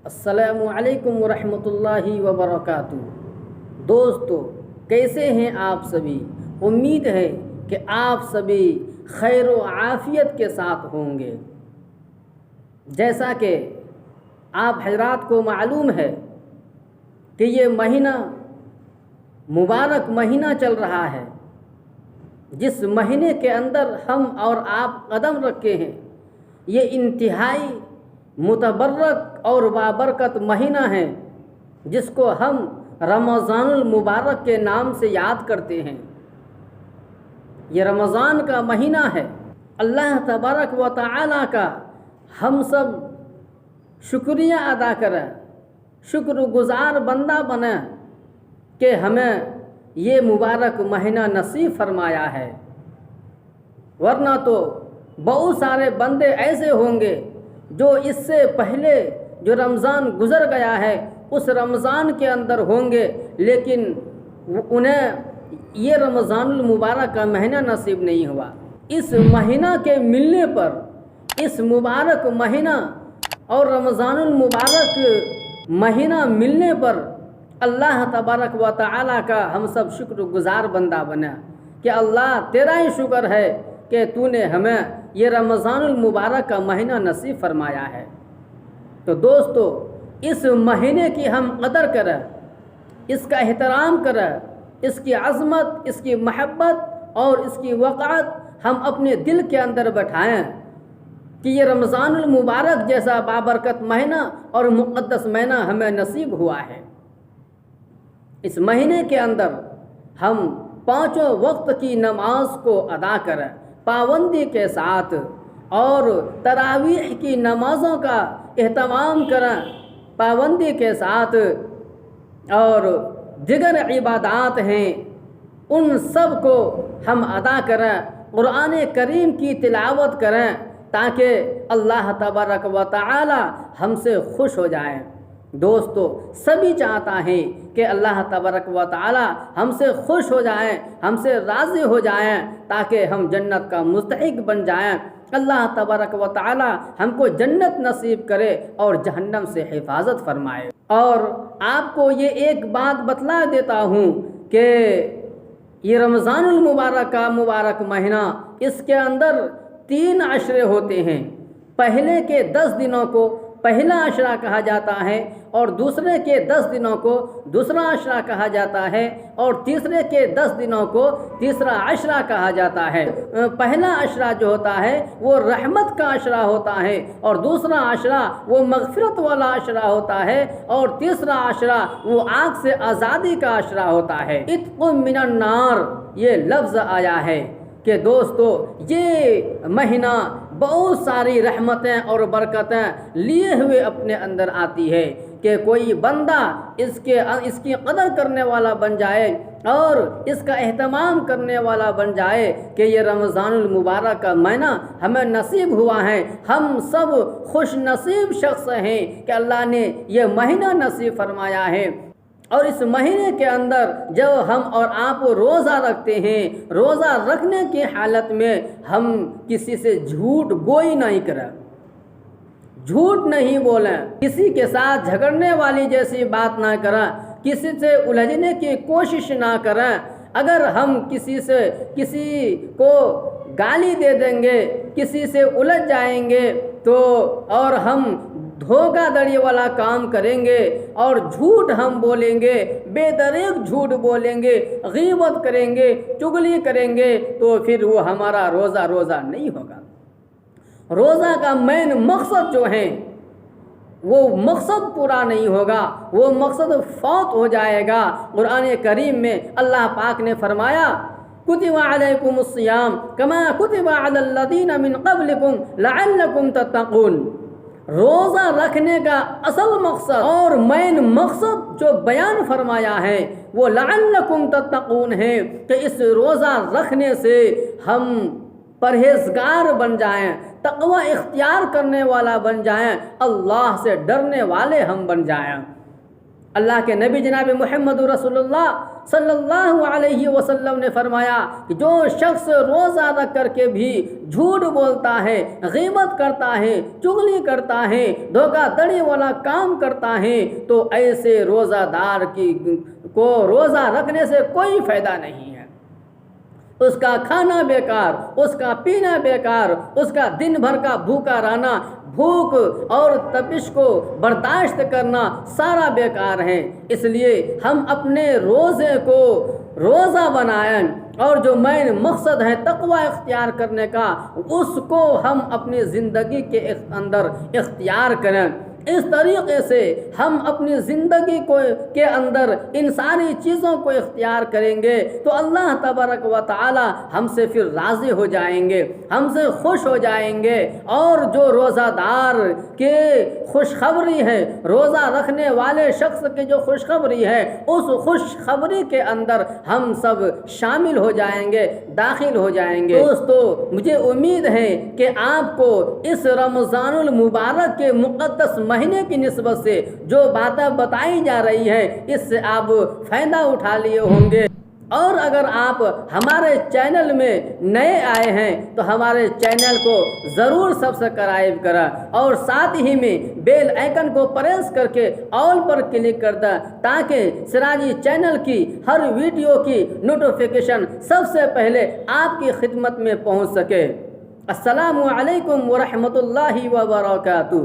السلام علیکم ورحمۃ اللہ وبرکاتہ۔ دوستو، کیسے ہیں آپ سبھی؟ امید ہے کہ آپ سبھی خیر و عافیت کے ساتھ ہوں گے۔ جیسا کہ آپ حضرات کو معلوم ہے کہ یہ مہینہ مبارک مہینہ چل رہا ہے، جس مہینے کے اندر ہم اور آپ قدم رکھے ہیں، یہ انتہائی متبرک اور بابرکت مہینہ ہے، جس کو ہم رمضان المبارک کے نام سے یاد کرتے ہیں۔ یہ رمضان کا مہینہ ہے۔ اللہ تبارک و تعالی کا ہم سب شکریہ ادا کریں، شکر گزار بندہ بنیں کہ ہمیں یہ مبارک مہینہ نصیب فرمایا ہے، ورنہ تو بہت سارے بندے ایسے ہوں گے جو اس سے پہلے جو رمضان گزر گیا ہے اس رمضان کے اندر ہوں گے، لیکن انہیں یہ رمضان المبارک کا مہینہ نصیب نہیں ہوا۔ اس مہینہ کے ملنے پر، اس مبارک مہینہ اور رمضان المبارک مہینہ ملنے پر اللہ تبارک و تعالی کا ہم سب شکر گزار بندہ بنا کہ اللہ تیرا ہی شکر ہے کہ تو نے ہمیں یہ رمضان المبارک کا مہینہ نصیب فرمایا ہے۔ تو دوستو، اس مہینے کی ہم قدر کریں، اس کا احترام کریں، اس کی عظمت، اس کی محبت اور اس کی وقعت ہم اپنے دل کے اندر بٹھائیں کہ یہ رمضان المبارک جیسا بابرکت مہینہ اور مقدس مہینہ ہمیں نصیب ہوا ہے۔ اس مہینے کے اندر ہم 5 وقت کی نماز کو ادا کریں پابندی کے ساتھ، اور تراویح کی نمازوں کا اہتمام کریں پابندی کے ساتھ، اور دیگر عبادات ہیں ان سب کو ہم ادا کریں، قرآن کریم کی تلاوت کریں تاکہ اللہ تبارک و تعالی ہم سے خوش ہو جائیں۔ دوستو، سبھی چاہتا ہے کہ اللہ تبارک و تعالی ہم سے خوش ہو جائیں، ہم سے راضی ہو جائیں تاکہ ہم جنت کا مستحق بن جائیں۔ اللہ تبارک و تعالی ہم کو جنت نصیب کرے اور جہنم سے حفاظت فرمائے۔ اور آپ کو یہ ایک بات بتلا دیتا ہوں کہ یہ رمضان المبارک کا مبارک مہینہ، اس کے اندر 3 عشرے ہوتے ہیں۔ پہلے کے 10 دنوں کو پہلا عشرہ کہا جاتا ہے، اور دوسرے کے 10 دنوں کو دوسرا عشرہ کہا جاتا ہے، اور تیسرے کے 10 دنوں کو تیسرا عشرہ کہا جاتا ہے۔ پہلا عشرہ جو ہوتا ہے وہ رحمت کا عشرہ ہوتا ہے، اور دوسرا عشرہ وہ مغفرت والا عشرہ ہوتا ہے، اور تیسرا عشرہ وہ آگ سے آزادی کا عشرہ ہوتا ہے۔ عتق من النار یہ لفظ آیا ہے کہ دوستو، یہ مہینہ بہت ساری رحمتیں اور برکتیں لیے ہوئے اپنے اندر آتی ہے کہ کوئی بندہ اس کی قدر کرنے والا بن جائے اور اس کا اہتمام کرنے والا بن جائے کہ یہ رمضان المبارک کا مہینہ ہمیں نصیب ہوا ہے۔ ہم سب خوش نصیب شخص ہیں کہ اللہ نے یہ مہینہ نصیب فرمایا ہے۔ اور اس مہینے کے اندر جب ہم اور آپ روزہ رکھتے ہیں، روزہ رکھنے کی حالت میں ہم کسی سے جھوٹ گوئی نہیں کریں، جھوٹ نہیں بولیں، کسی کے ساتھ جھگڑنے والی جیسی بات نہ کریں، کسی سے الجھنے کی کوشش نہ کریں۔ اگر ہم کسی کو گالی دے دیں گے، کسی سے الجھ جائیں گے تو، اور ہم دھوکہ دڑی والا کام کریں گے اور جھوٹ ہم بولیں گے، بے دریغ جھوٹ بولیں گے، غیبت کریں گے، چغلی کریں گے، تو پھر وہ ہمارا روزہ نہیں ہوگا۔ روزہ کا مین مقصد جو ہے وہ مقصد پورا نہیں ہوگا، وہ مقصد فوت ہو جائے گا۔ قرآن کریم میں اللہ پاک نے فرمایا، کتب علیکم الصیام کما کتب علی الذین من قبلکم لعلکم تتقون۔ روزہ رکھنے کا اصل مقصد اور مین مقصد جو بیان فرمایا ہے وہ لعلکم تتقون ہے کہ اس روزہ رکھنے سے ہم پرہیزگار بن جائیں، تقوی اختیار کرنے والا بن جائیں، اللہ سے ڈرنے والے ہم بن جائیں۔ اللہ کے نبی جناب محمد رسول اللہ صلی اللہ علیہ وسلم نے فرمایا کہ جو شخص روزہ رکھ کر کے بھی جھوٹ بولتا ہے، غیبت کرتا ہے، چغلی کرتا ہے، دھوکہ دڑی والا کام کرتا ہے، تو ایسے روزہ دار کو روزہ رکھنے سے کوئی فائدہ نہیں ہے۔ اس کا کھانا بیکار، اس کا پینا بیکار، اس کا دن بھر کا بھوکا رہنا، بھوک اور تپش کو برداشت کرنا سارا بیکار ہے۔ اس لیے ہم اپنے روزے کو روزہ بنائیں، اور جو مین مقصد ہے تقوی اختیار کرنے کا، اس کو ہم اپنی زندگی کے اندر اختیار کریں۔ اس طریقے سے ہم اپنی زندگی کے اندر ان ساری چیزوں کو اختیار کریں گے تو اللہ تبارک و تعالی ہم سے پھر راضی ہو جائیں گے، ہم سے خوش ہو جائیں گے۔ اور جو روزہ دار کے خوشخبری ہے، روزہ رکھنے والے شخص کی جو خوشخبری ہے، اس خوشخبری کے اندر ہم سب شامل ہو جائیں گے، داخل ہو جائیں گے۔ دوستو، مجھے امید ہے کہ آپ کو اس رمضان المبارک کے مقدس مہینے کی نسبت سے جو باتیں بتائی جا رہی ہیں، اس سے آپ فائدہ اٹھا لیے ہوں گے۔ اور اگر آپ ہمارے چینل میں نئے آئے ہیں تو ہمارے چینل کو ضرور سبسکرائب کریں، اور ساتھ ہی میں بیل آئیکن کو پریس کر کے آل پر کلک کر دیں، تاکہ سراجی چینل کی ہر ویڈیو کی نوٹیفیکیشن سب سے پہلے آپ کی خدمت میں پہنچ سکے۔ السلام علیکم ورحمۃ اللہ وبرکاتہ۔